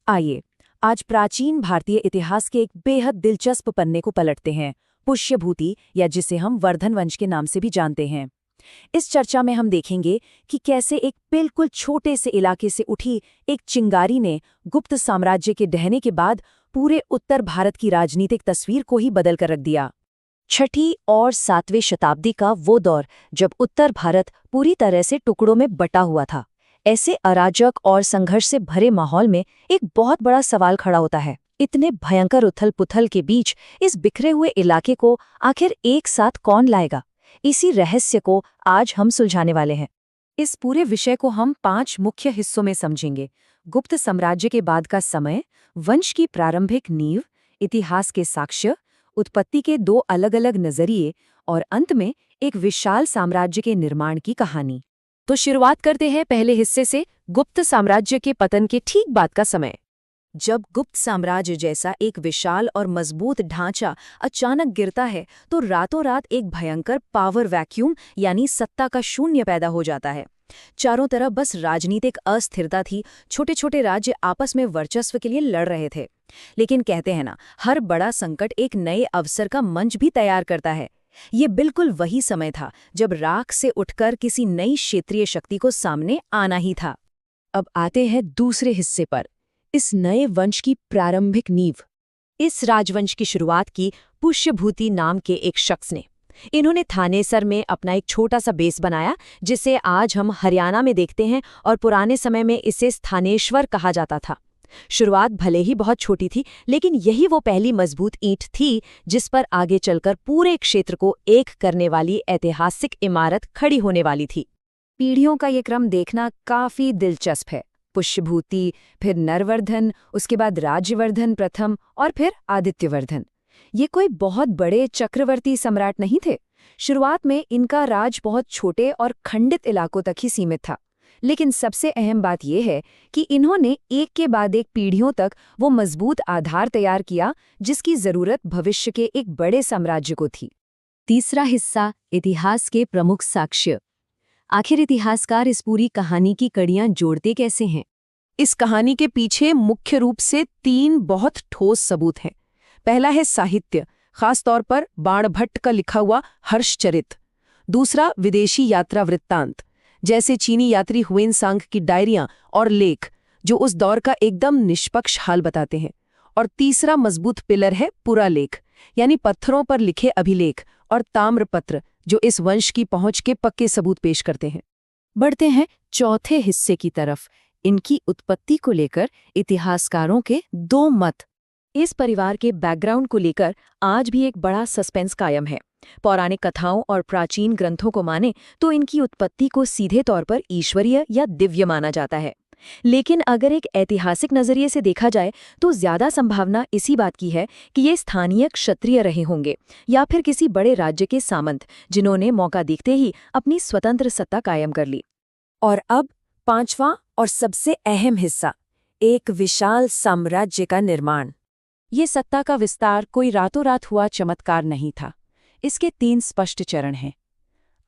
आइए आज प्राचीन भारतीय इतिहास के एक बेहद दिलचस्प पन्ने को पलटते हैं, पुष्यभूति या जिसे हम वर्धन वंश के नाम से भी जानते हैं। इस चर्चा में हम देखेंगे कि कैसे एक बिल्कुल छोटे से इलाके से उठी एक चिंगारी ने गुप्त साम्राज्य के ढहने के बाद पूरे उत्तर भारत की राजनीतिक तस्वीर को ही बदल कर रख दिया। छठी और 7वीं शताब्दी का वो दौर जब उत्तर भारत पूरी तरह से टुकड़ों में बटा हुआ था। ऐसे अराजक और संघर्ष से भरे माहौल में एक बहुत बड़ा सवाल खड़ा होता है, इतने भयंकर उथल-पुथल के बीच इस बिखरे हुए इलाके को आखिर एक साथ कौन लाएगा? इसी रहस्य को आज हम सुलझाने वाले हैं। इस पूरे विषय को हम 5 मुख्य हिस्सों में समझेंगे। गुप्त साम्राज्य के बाद का समय, वंश की प्रारंभिक नींव, इतिहास के साक्ष्य, उत्पत्ति के 2 अलग-अलग नजरिए और अंत में एक विशाल साम्राज्य के निर्माण की कहानी। तो शुरुआत करते हैं पहले हिस्से से, गुप्त साम्राज्य के पतन के ठीक बाद का समय। जब गुप्त साम्राज्य जैसा एक विशाल और मजबूत ढांचा अचानक गिरता है तो रातों रात एक भयंकर पावर वैक्यूम यानी सत्ता का शून्य पैदा हो जाता है। चारों तरफ बस राजनीतिक अस्थिरता थी, छोटे छोटे राज्य आपस में वर्चस्व के लिए लड़ रहे थे। लेकिन कहते हैं ना, हर बड़ा संकट एक नए अवसर का मंच भी तैयार करता है। ये बिल्कुल वही समय था जब राख से उठकर किसी नई क्षेत्रीय शक्ति को सामने आना ही था। अब आते हैं दूसरे हिस्से पर, इस नए वंश की प्रारंभिक नींव। इस राजवंश की शुरुआत की पुष्यभूति नाम के एक शख्स ने। इन्होंने थानेसर में अपना एक छोटा सा बेस बनाया, जिसे आज हम हरियाणा में देखते हैं, और पुराने समय में इसे स्थानेश्वर कहा जाता था। शुरुआत भले ही बहुत छोटी थी, लेकिन यही वो पहली मजबूत ईंट थी जिस पर आगे चलकर पूरे क्षेत्र को एक करने वाली ऐतिहासिक इमारत खड़ी होने वाली थी। पीढ़ियों का ये क्रम देखना काफी दिलचस्प है। पुष्यभूति, फिर नरवर्धन, उसके बाद राज्यवर्धन प्रथम और फिर आदित्यवर्धन। ये कोई बहुत बड़े चक्रवर्ती सम्राट नहीं थे। शुरुआत में इनका राज बहुत छोटे और खंडित इलाकों तक ही सीमित था। लेकिन सबसे अहम बात यह है कि इन्होंने एक के बाद एक पीढ़ियों तक वो मजबूत आधार तैयार किया जिसकी जरूरत भविष्य के एक बड़े साम्राज्य को थी। तीसरा हिस्सा, इतिहास के प्रमुख साक्ष्य। आखिर इतिहासकार इस पूरी कहानी की कड़ियां जोड़ते कैसे हैं? इस कहानी के पीछे मुख्य रूप से 3 बहुत ठोस सबूत हैं। पहला है साहित्य, खास तौर पर बाणभट्ट का लिखा हुआ हर्षचरित। दूसरा, विदेशी यात्रा वृत्तांत, जैसे चीनी यात्री हुएनसांग की डायरियां और लेख, जो उस दौर का एकदम निष्पक्ष हाल बताते हैं। और तीसरा मजबूत पिलर है पुरालेख, यानी पत्थरों पर लिखे अभिलेख और ताम्रपत्र, जो इस वंश की पहुंच के पक्के सबूत पेश करते हैं। बढ़ते हैं चौथे हिस्से की तरफ, इनकी उत्पत्ति को लेकर इतिहासकारों के 2 मत। इस परिवार के बैकग्राउंड को लेकर आज भी एक बड़ा सस्पेंस कायम है। पौराणिक कथाओं और प्राचीन ग्रंथों को माने तो इनकी उत्पत्ति को सीधे तौर पर ईश्वरीय या दिव्य माना जाता है। लेकिन अगर एक ऐतिहासिक नजरिए से देखा जाए तो ज्यादा संभावना इसी बात की है कि ये स्थानीय क्षत्रिय रहे होंगे या फिर किसी बड़े राज्य के सामंत, जिन्होंने मौका देखते ही अपनी स्वतंत्र सत्ता कायम कर ली। और अब 5वां और सबसे अहम हिस्सा, एक विशाल साम्राज्य का निर्माण। ये सत्ता का विस्तार कोई रातों रात हुआ चमत्कार नहीं था। इसके 3 स्पष्ट चरण हैं।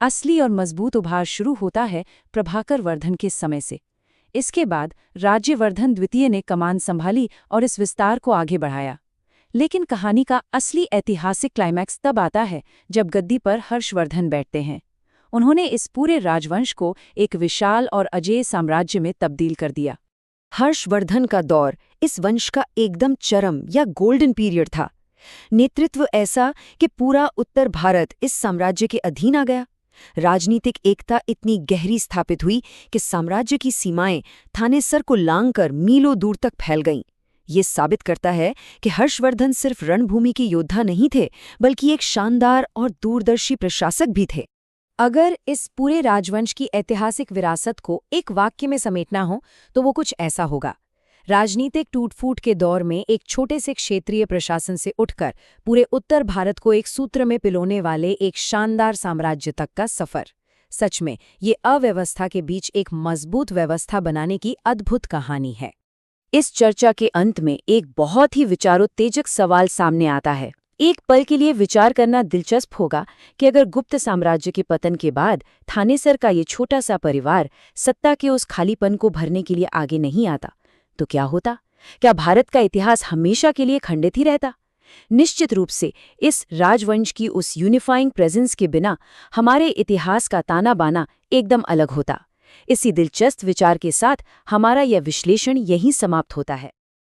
असली और मजबूत उभार शुरू होता है प्रभाकर वर्धन के समय से। इसके बाद राज्यवर्धन द्वितीय ने कमान संभाली और इस विस्तार को आगे बढ़ाया। लेकिन कहानी का असली ऐतिहासिक क्लाइमैक्स तब आता है जब गद्दी पर हर्षवर्धन बैठते हैं। उन्होंने इस पूरे राजवंश को एक विशाल और अजेय साम्राज्य में तब्दील कर दिया। हर्षवर्धन का दौर इस वंश का एकदम चरम या गोल्डन पीरियड था। नेतृत्व ऐसा कि पूरा उत्तर भारत इस साम्राज्य के अधीन आ गया। राजनीतिक एकता इतनी गहरी स्थापित हुई कि साम्राज्य की सीमाएं थानेसर को लांघकर मीलों दूर तक फैल गईं। ये साबित करता है कि हर्षवर्धन सिर्फ रणभूमि के योद्धा नहीं थे, बल्कि एक शानदार और दूरदर्शी प्रशासक भी थे। अगर इस पूरे राजवंश की ऐतिहासिक विरासत को एक वाक्य में समेटना हो तो वो कुछ ऐसा होगा। राजनीतिक टूट-फूट के दौर में एक छोटे से क्षेत्रीय प्रशासन से उठकर पूरे उत्तर भारत को एक सूत्र में पिलोने वाले एक शानदार साम्राज्य तक का सफर। सच में ये अव्यवस्था के बीच एक मजबूत व्यवस्था बनाने की अद्भुत कहानी है। इस चर्चा के अंत में एक बहुत ही विचारोत्तेजक सवाल सामने आता है। एक पल के लिए विचार करना दिलचस्प होगा कि अगर गुप्त साम्राज्य के पतन के बाद थानेसर का ये छोटा सा परिवार सत्ता के उस खालीपन को भरने के लिए आगे नहीं आता, तो क्या होता? क्या भारत का इतिहास हमेशा के लिए खंडित ही रहता? निश्चित रूप से इस राजवंश की उस यूनिफाइंग प्रेजेंस के बिना हमारे इतिहास का ताना बाना एकदम अलग होता। इसी दिलचस्प विचार के साथ हमारा यह विश्लेषण यहीं समाप्त होता है।